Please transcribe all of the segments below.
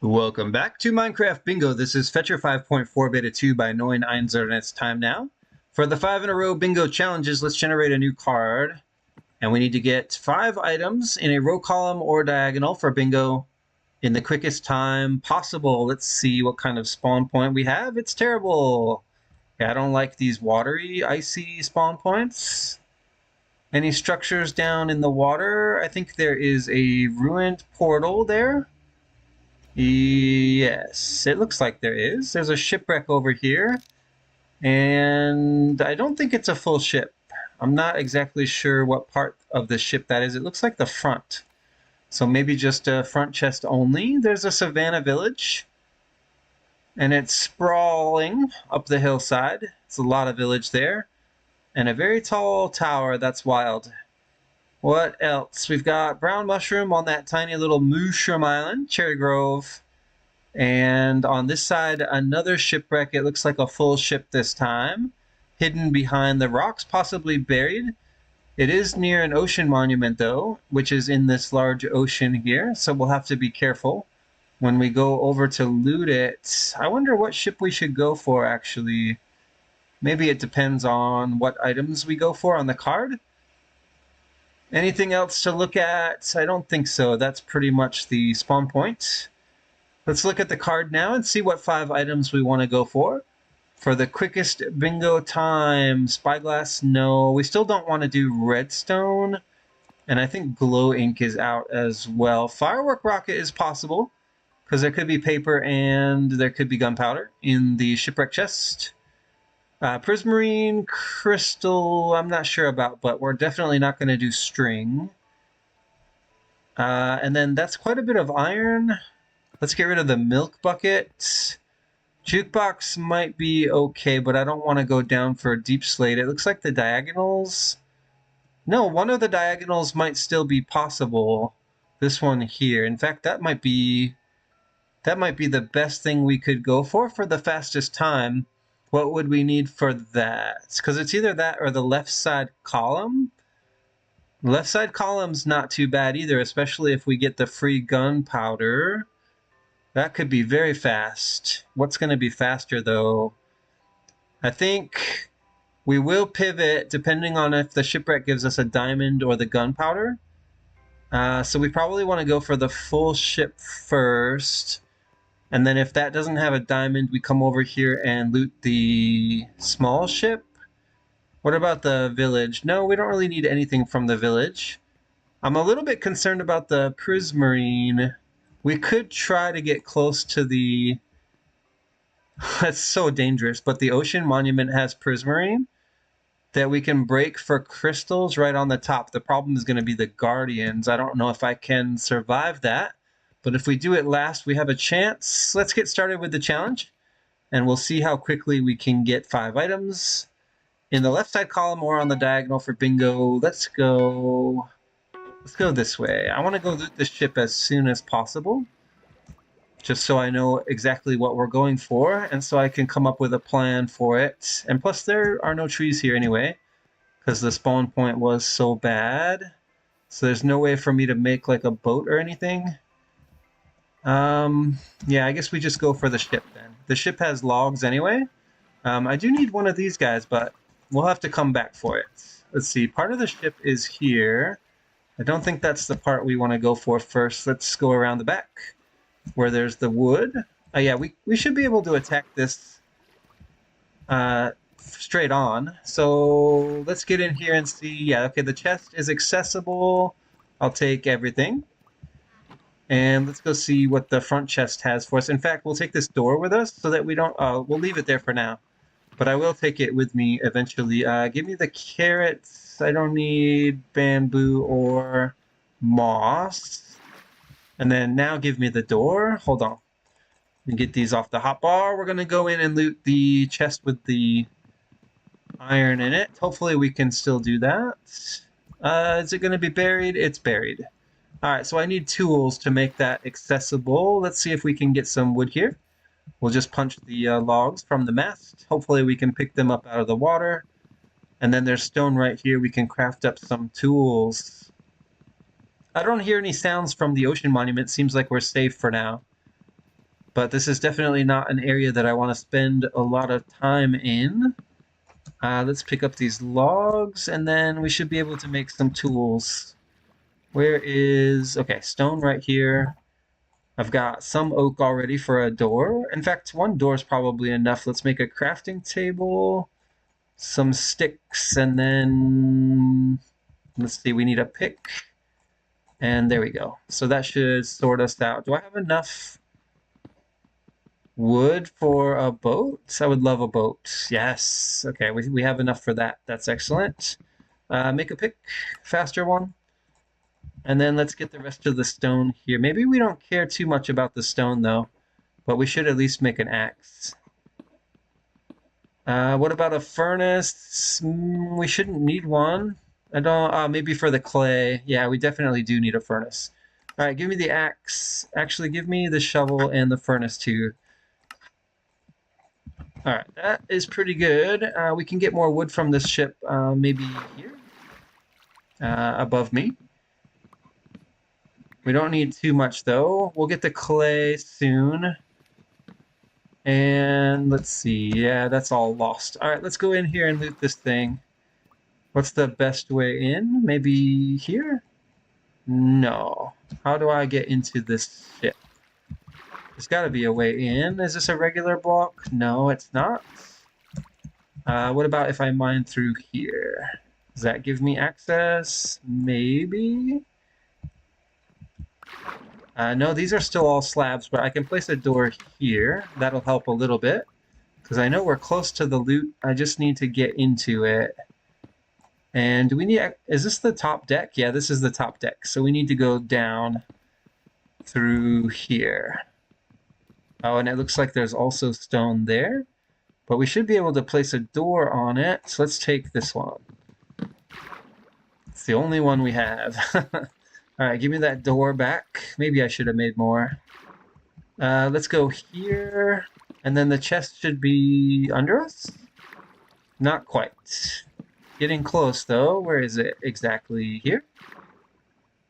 Welcome back to Minecraft Bingo. This is Fetchr 5.4 Beta 2 by 9 and it's time now. For the 5 in a row bingo challenges, let's generate a new card. And we need to get 5 items in a row, column, or diagonal for bingo in the quickest time possible. Let's see what kind of spawn point we have. It's terrible. Yeah, I don't like these watery, icy spawn points. Any structures down in the water? I think there is a ruined portal there. Yes, it looks like there is. There's a shipwreck over here, and I don't think it's a full ship. I'm not exactly sure what part of the ship that is. It looks like the front. So maybe just a front chest only. There's a savannah village, and it's sprawling up the hillside. It's a lot of village there, and a very tall tower. That's wild. What else? We've got brown mushroom on that tiny little mushroom island, Cherry Grove. And on this side, another shipwreck. It looks like a full ship this time, hidden behind the rocks, possibly buried. It is near an ocean monument, though, which is in this large ocean here, so we'll have to be careful when we go over to loot it. I wonder what ship we should go for, actually. Maybe it depends on what items we go for on the card. Anything else to look at? I don't think so. That's pretty much the spawn point. Let's look at the card now and see what 5 items we want to go for. For the quickest bingo time, spyglass, no. We still don't want to do redstone. And I think glow ink is out as well. Firework rocket is possible, because there could be paper and there could be gunpowder in the shipwreck chest. Prismarine, crystal, I'm not sure about, but we're definitely not going to do string. And then that's quite a bit of iron. Let's get rid of the milk bucket. Jukebox might be okay, but I don't want to go down for a deep slate. It looks like the diagonals. No, one of the diagonals might still be possible. This one here. In fact, that might be the best thing we could go for the fastest time. What would we need for that? Because it's either that or the left side column. Left side column's not too bad either, especially if we get the free gunpowder. That could be very fast. What's going to be faster, though? I think we will pivot depending on if the shipwreck gives us a diamond or the gunpowder. So we probably want to go for the full ship first. And then if that doesn't have a diamond, we come over here and loot the small ship. What about the village? No, we don't really need anything from the village. I'm a little bit concerned about the prismarine. We could try to get close to the... That's so dangerous, but the ocean monument has prismarine that we can break for crystals right on the top. The problem is going to be the guardians. I don't know if I can survive that, but if we do it last, we have a chance. Let's get started with the challenge, and we'll see how quickly we can get 5 items in the left side column or on the diagonal for bingo. Let's go this way. I want to go loot the ship as soon as possible, just so I know exactly what we're going for, and so I can come up with a plan for it. And plus, there are no trees here anyway, because the spawn point was so bad. So there's no way for me to make like a boat or anything. Yeah, I guess we just go for the ship then. The ship has logs anyway. I do need one of these guys, but we'll have to come back for it. Let's see, part of the ship is here. I don't think that's the part we want to go for first. Let's go around the back where there's the wood. Yeah, we should be able to attack this straight on. So let's get in here and see. Yeah, okay, the chest is accessible. I'll take everything. And let's go see what the front chest has for us. In fact, we'll take this door with us so that we don't... we'll leave it there for now. But I will take it with me eventually. Give me the carrots. I don't need bamboo or moss. And then now give me the door. Hold on. And get these off the hotbar. We're going to go in and loot the chest with the iron in it. Hopefully we can still do that. Is it going to be buried? It's buried. Alright, so I need tools to make that accessible. Let's see if we can get some wood here. We'll just punch the logs from the mast. Hopefully we can pick them up out of the water. And then there's stone right here. We can craft up some tools. I don't hear any sounds from the ocean monument. Seems like we're safe for now. but this is definitely not an area that I want to spend a lot of time in. Let's pick up these logs, and then we should be able to make some tools. Where is... Okay, stone right here. I've got some oak already for a door. In fact, one door is probably enough. Let's make a crafting table, some sticks, and then... Let's see, we need a pick. And there we go. So that should sort us out. Do I have enough wood for a boat? I would love a boat. Yes. Okay, we have enough for that. That's excellent. Make a pick, faster one. And then let's get the rest of the stone here. Maybe we don't care too much about the stone, though. But we should at least make an axe. What about a furnace? We shouldn't need one. I don't... maybe for the clay. Yeah, we definitely do need a furnace. All right, give me the axe. Actually, give me the shovel and the furnace, too. All right, that is pretty good. We can get more wood from this ship, maybe here, above me. We don't need too much, though. We'll get the clay soon. And let's see. Yeah, that's all lost. All right, let's go in here and loot this thing. What's the best way in? Maybe here? No. How do I get into this ship? There's got to be a way in. Is this a regular block? No, it's not. What about if I mine through here? Does that give me access? Maybe? No, these are still all slabs, but I can place a door here. That'll help a little bit. Because I know we're close to the loot. I just need to get into it. And do we need... Is this the top deck? Yeah, this is the top deck. So we need to go down through here. Oh, and it looks like there's also stone there. But we should be able to place a door on it. So let's take this one. It's the only one we have. Alright, give me that door back. Maybe I should have made more. Let's go here. And then the chest should be under us? Not quite. Getting close, though. Where is it exactly? Here?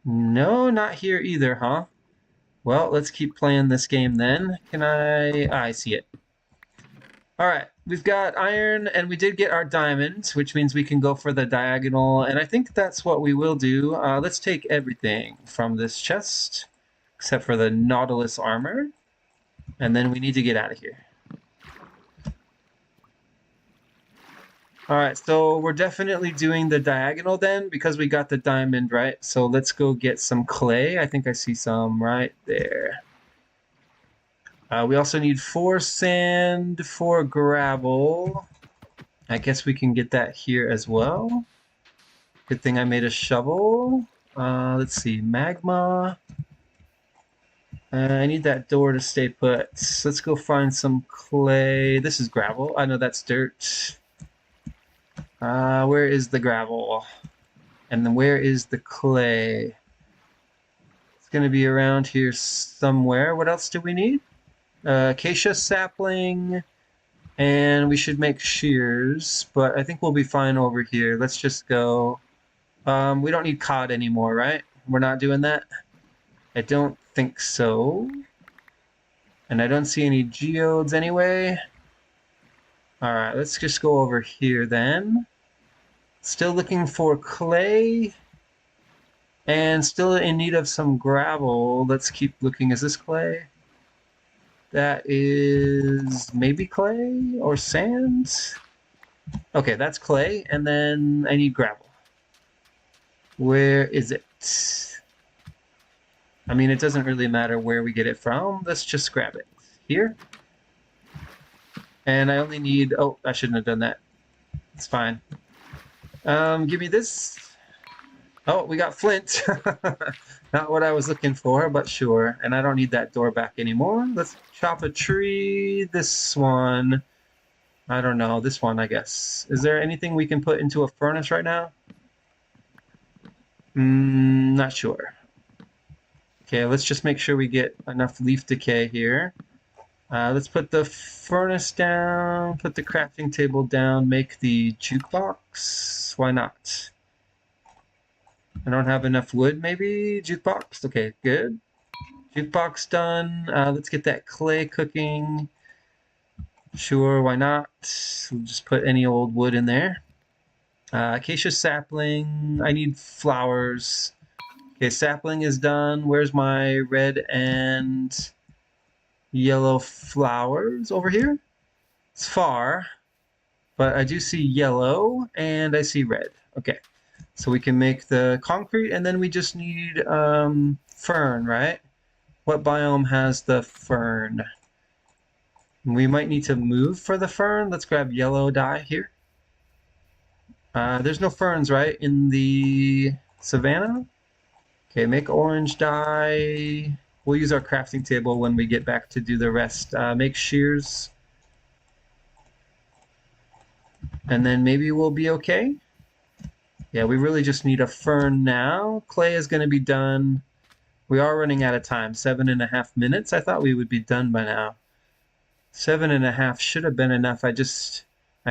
No, not here either, huh? Well, let's keep playing this game then. Can I... I see it. Alright, we've got iron, and we did get our diamond, which means we can go for the diagonal, and I think that's what we will do. Let's take everything from this chest, except for the Nautilus armor, and then we need to get out of here. Alright, so we're definitely doing the diagonal then, because we got the diamond, right? So let's go get some clay. I think I see some right there. We also need 4 sand, 4 gravel. I guess we can get that here as well. Good thing I made a shovel. Let's see, magma. I need that door to stay put. Let's go find some clay. This is gravel. I know that's dirt. Where is the gravel? And then where is the clay? It's going to be around here somewhere. What else do we need? Acacia sapling. And we should make shears. But I think we'll be fine over here. Let's just go. We don't need cod anymore, right? We're not doing that? I don't think so. And I don't see any geodes anyway. Alright, let's just go over here then. Still looking for clay. And still in need of some gravel. Let's keep looking. Is this clay? That is maybe clay or sand? Okay, that's clay. And then I need gravel. Where is it? I mean, it doesn't really matter where we get it from. Let's just grab it. Here. And I only need... Oh, I shouldn't have done that. It's fine. Give me this. Oh, we got flint. Not what I was looking for, but sure. And I don't need that door back anymore. Let's chop a tree. This one. I don't know. This one, I guess. Is there anything we can put into a furnace right now? Not sure. Okay, let's just make sure we get enough leaf decay here. Let's put the furnace down, put the crafting table down, make the jukebox. Why not? I don't have enough wood, maybe? Jukebox? Okay, good. Jukebox done. Let's get that clay cooking. Sure, why not? We'll just put any old wood in there. Acacia sapling. I need flowers. Okay, sapling is done. Where's my red and yellow flowers? Over here? It's far, but I do see yellow and I see red. Okay, so we can make the concrete, and then we just need fern, right? What biome has the fern? We might need to move for the fern. Let's grab yellow dye here. There's no ferns, right, in the savanna? Okay, make orange dye. We'll use our crafting table when we get back to do the rest. Make shears. And then maybe we'll be okay. Yeah, we really just need a fern now. Clay is going to be done. We are running out of time. 7.5 minutes. I thought we would be done by now. 7.5 should have been enough. I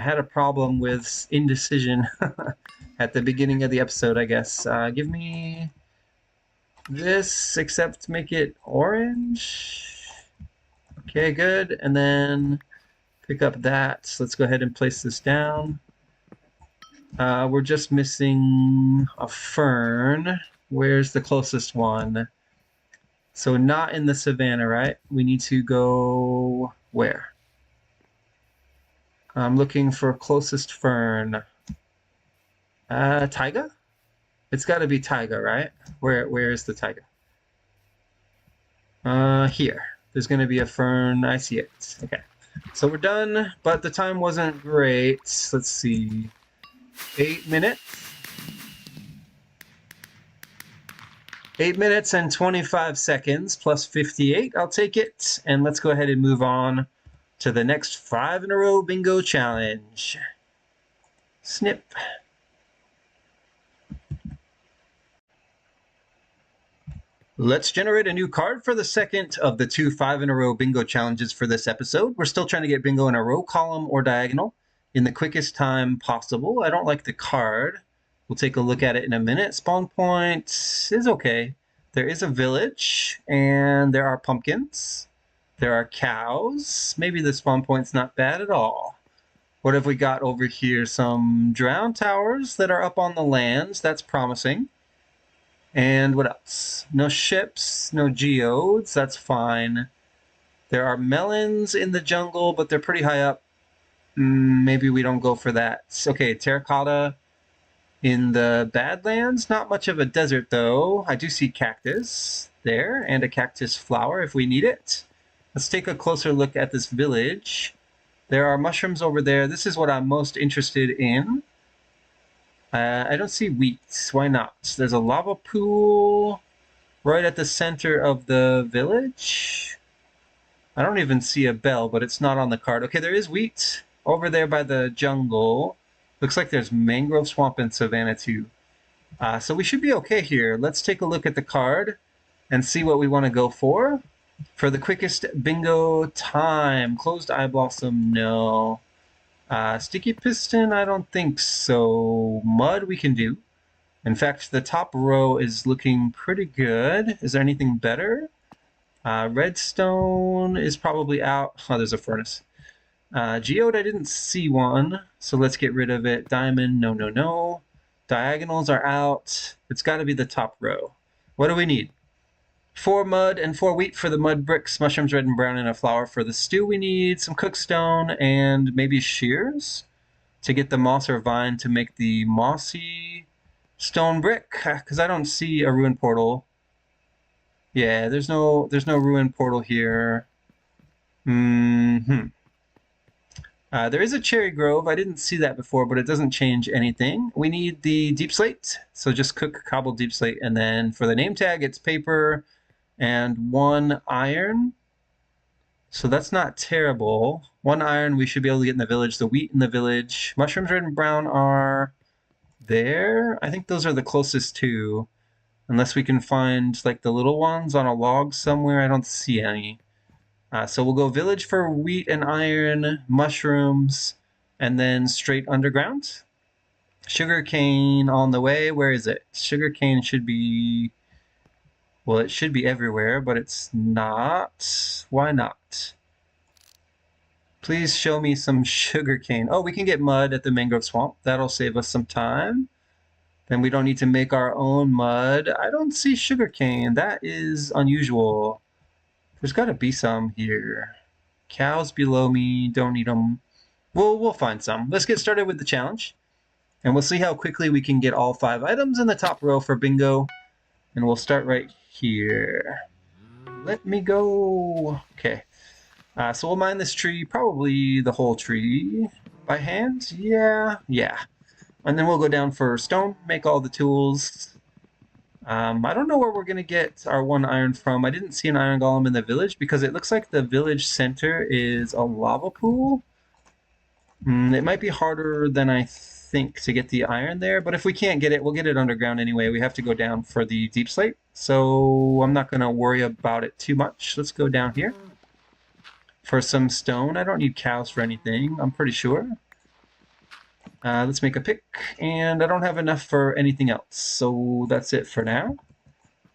had a problem with indecision at the beginning of the episode, I guess. Give me this, except make it orange. Okay, good. And then pick up that. So let's go ahead and place this down. We're just missing a fern. Where's the closest one? So not in the savanna, right? We need to go where? I'm looking for closest fern. Taiga? It's got to be taiga, right? Where is the taiga? Here. There's going to be a fern. I see it. Okay. So we're done, but the time wasn't great. Let's see. 8 minutes. 8 minutes and 25 seconds plus 58. I'll take it. And let's go ahead and move on to the next 5 in a row bingo challenge. Snip. Let's generate a new card for the second of the 2 5 in a row bingo challenges for this episode. We're still trying to get bingo in a row, column, or diagonal in the quickest time possible. I don't like the card. We'll take a look at it in a minute. Spawn point is okay. There is a village, and there are pumpkins. There are cows. Maybe the spawn point's not bad at all. What have we got over here? Some drown towers that are up on the lands. That's promising. And what else? No ships, no geodes. That's fine. There are melons in the jungle, but they're pretty high up. Maybe we don't go for that. Okay, terracotta in the Badlands. Not much of a desert, though. I do see cactus there and a cactus flower if we need it. Let's take a closer look at this village. There are mushrooms over there. This is what I'm most interested in. I don't see wheat. Why not? There's a lava pool right at the center of the village. I don't even see a bell, but it's not on the card. Okay, there is wheat over there by the jungle. Looks like there's mangrove swamp and savanna too. So we should be okay here. Let's take a look at the card and see what we want to go for. For the quickest bingo time. Closed eye blossom, no. Sticky piston, I don't think so. Mud we can do. In fact, the top row is looking pretty good. Is there anything better? Redstone is probably out. Oh, there's a furnace. Geode, I didn't see one, so let's get rid of it. Diamond, no, no, no. Diagonals are out. It's got to be the top row. What do we need? 4 mud and 4 wheat for the mud bricks, mushrooms red and brown, and a flour for the stew. We need some cookstone and maybe shears to get the moss or vine to make the mossy stone brick, because I don't see a ruin portal. Yeah, there's no ruin portal here. There is a cherry grove. I didn't see that before, but it doesn't change anything. We need the deep slate, so just cook cobbled deep slate, and then for the name tag, it's paper and 1 iron. So that's not terrible. 1 iron we should be able to get in the village. The wheat in the village. Mushrooms red and brown are there. I think those are the closest to. Unless we can find like the little ones on a log somewhere. I don't see any. So we'll go village for wheat and iron, mushrooms, and then straight underground. Sugarcane on the way. Where is it? Sugarcane should be Well, it should be everywhere, but it's not. Why not? Please show me some sugarcane. Oh, we can get mud at the mangrove swamp. That'll save us some time. Then we don't need to make our own mud. I don't see sugarcane. That is unusual. There's got to be some here. Cows below me, don't need them. We'll find some. Let's get started with the challenge. And we'll see how quickly we can get all 5 items in the top row for bingo. And we'll start right here. Let me go. Okay. So we'll mine this tree, probably the whole tree by hand. Yeah. And then we'll go down for stone, make all the tools. I don't know where we're going to get our 1 iron from. I didn't see an iron golem in the village because it looks like the village center is a lava pool. It might be harder than I think to get the iron there, but if we can't get it, we'll get it underground anyway. We have to go down for the deep slate, so I'm not going to worry about it too much. Let's go down here for some stone. I don't need cows for anything, I'm pretty sure. Let's make a pick, and I don't have enough for anything else, so that's it for now.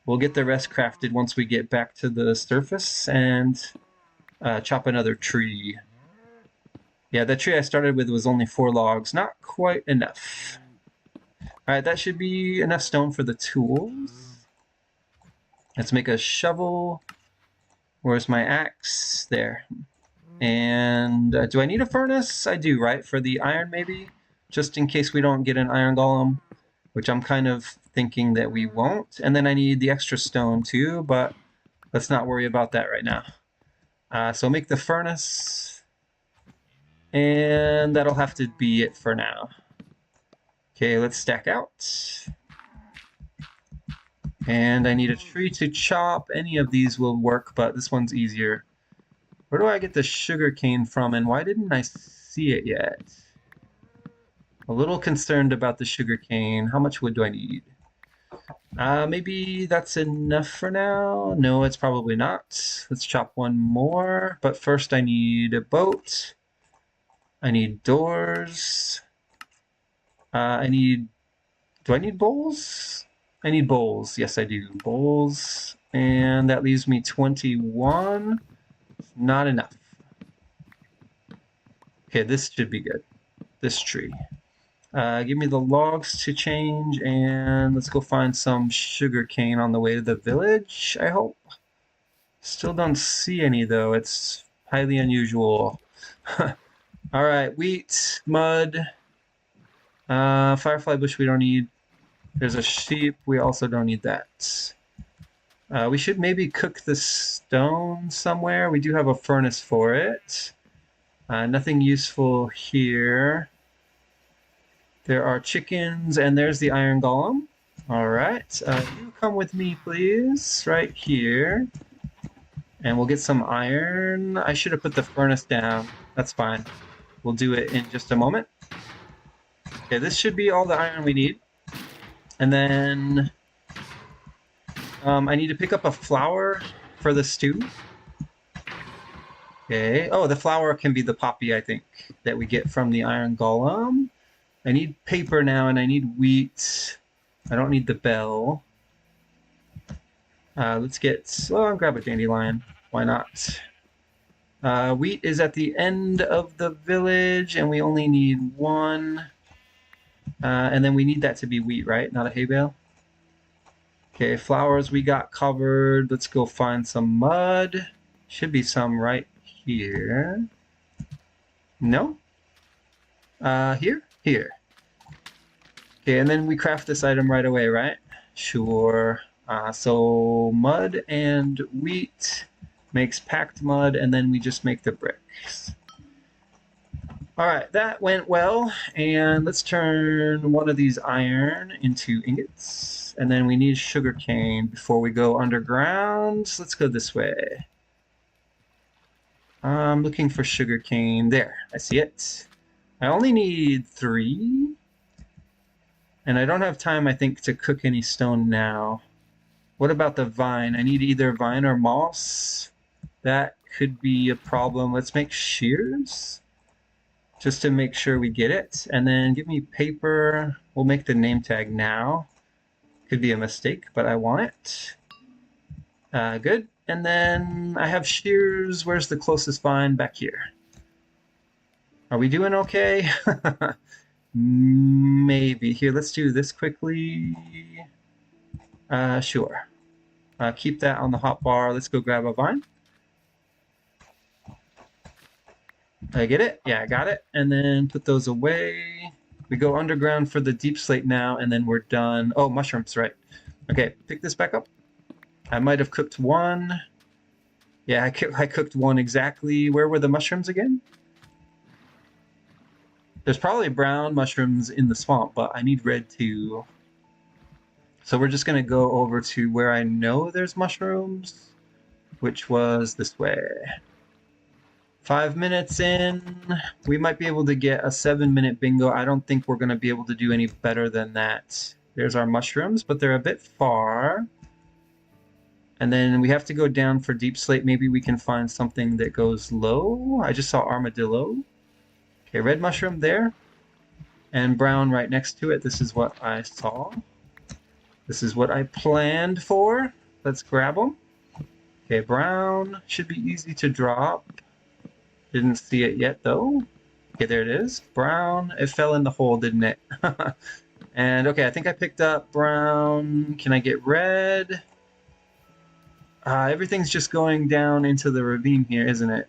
We'll get the rest crafted once we get back to the surface and chop another tree. Yeah, that tree I started with was only 4 logs, not quite enough. Alright, that should be enough stone for the tools. Let's make a shovel. Where's my axe? There. And do I need a furnace? I do, right? For the iron, maybe? Just in case we don't get an iron golem, which I'm kind of thinking that we won't. And then I need the extra stone too, but let's not worry about that right now. So make the furnace. And that'll have to be it for now. Okay, let's stack out. And I need a tree to chop. Any of these will work, but this one's easier. Where do I get the sugar cane from, and why didn't I see it yet? A little concerned about the sugar cane. How much wood do I need? Maybe that's enough for now. No, it's probably not. Let's chop one more. But first I need a boat. I need doors. Do I need bowls? I need bowls. Yes, I do. Bowls. And that leaves me 21. Not enough. Okay, this should be good. This tree. Give me the logs to change, and let's go find some sugar cane on the way to the village, I hope. Still don't see any, though. It's highly unusual. Alright, wheat, mud, firefly bush we don't need. There's a sheep, we also don't need that. We should maybe cook the stone somewhere. We do have a furnace for it. Nothing useful here. There are chickens, and there's the iron golem. Alright, you come with me, please, right here. And we'll get some iron. I should have put the furnace down. That's fine. We'll do it in just a moment. Okay, this should be all the iron we need. And then I need to pick up a flour for the stew. Okay. Oh, the flour can be the poppy, I think, that we get from the iron golem. I need paper now, and I need wheat. I don't need the bell. Let's get... Well, I'll grab a dandelion. Why not? Wheat is at the end of the village, and we only need 1. And then we need that to be wheat, right? Not a hay bale? Okay, flowers we got covered. Let's go find some mud. Should be some right here. No? Here? Here. Okay, and then we craft this item right away, right? Sure. So mud and wheat makes packed mud, and then we just make the bricks. Alright, that went well, and let's turn one of these iron into ingots, and then we need sugar cane before we go underground. Let's go this way. I'm looking for sugar cane. There, I see it. I only need 3, and I don't have time, I think, to cook any stone now. What about the vine? I need either vine or moss. That could be a problem. Let's make shears, just to make sure we get it. And then give me paper. We'll make the name tag now. Could be a mistake, but I want it. Good. And then I have shears. Where's the closest vine? Back here. Are we doing okay? Maybe. Here, let's do this quickly. Sure. Keep that on the hot bar. Let's go grab a vine. I get it? Yeah, I got it. And then put those away. We go underground for the deep slate now, and then we're done. Oh, mushrooms, right. Okay, pick this back up. I might have cooked one. Yeah, I cooked one exactly. Where were the mushrooms again? There's probably brown mushrooms in the swamp, but I need red too. So we're just going to go over to where I know there's mushrooms, which was this way. 5 minutes in, we might be able to get a 7-minute bingo. I don't think we're going to be able to do any better than that. There's our mushrooms, but they're a bit far. And then we have to go down for deep slate. Maybe we can find something that goes low. I just saw armadillo. Okay, red mushroom there. And brown right next to it. This is what I saw. This is what I planned for. Let's grab them. Okay, brown should be easy to drop. Didn't see it yet, though. Okay, there it is. Brown. It fell in the hole, didn't it? And, okay, I think I picked up brown. Can I get red? Everything's just going down into the ravine here, isn't it?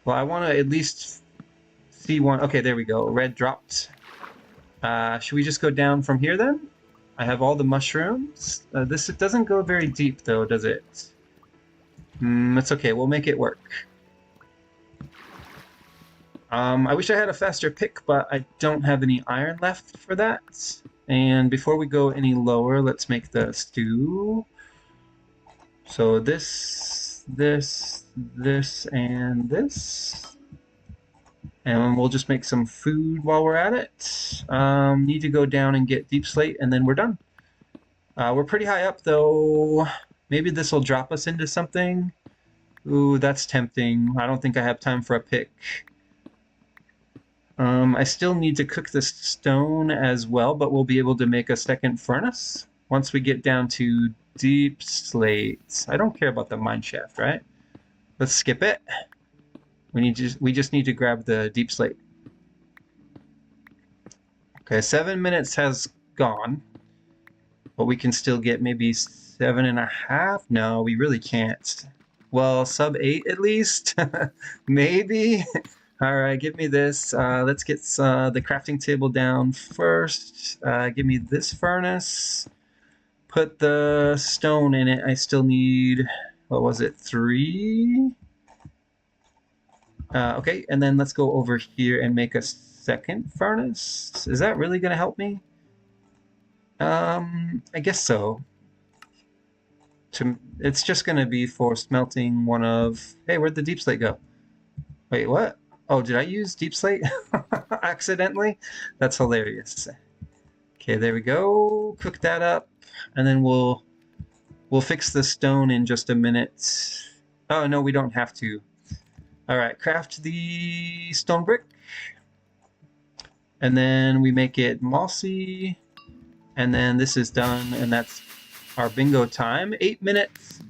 Well, I want to at least see one. Okay, there we go. Red dropped. Should we just go down from here, then? I have all the mushrooms. This it doesn't go very deep, though, does it? It's okay. We'll make it work. I wish I had a faster pick, but I don't have any iron left for that. And before we go any lower, let's make the stew. So this, and this. And we'll just make some food while we're at it. Need to go down and get deep slate, and then we're done. We're pretty high up, though. Maybe this will drop us into something. Ooh, that's tempting. I don't think I have time for a pick. I still need to cook this stone as well, but we'll be able to make a second furnace once we get down to deep slate. I don't care about the mine shaft, right? Let's skip it. We just need to grab the deep slate. Okay, 7 minutes has gone, but we can still get maybe 7.5. No, we really can't. Well, sub 8 at least. Maybe. All right, give me this. Let's get the crafting table down first. Give me this furnace. Put the stone in it. I still need, what was it, 3? Okay, and then let's go over here and make a second furnace. Is that really going to help me? I guess so. It's just going to be for smelting one of... Hey, where'd the deep slate go? Wait, what? Oh, did I use deep slate accidentally? That's hilarious. Okay, there we go. Cook that up, and then we'll fix the stone in just a minute. Oh, no, we don't have to. All right, craft the stone brick. And then we make it mossy. And then this is done, and that's our bingo time. 8 minutes,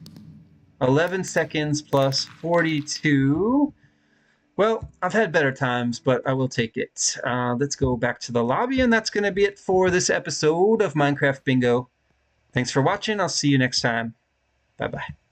11 seconds plus 42. Well, I've had better times, but I will take it. Let's go back to the lobby, and that's going to be it for this episode of Minecraft Bingo. Thanks for watching. I'll see you next time. Bye-bye.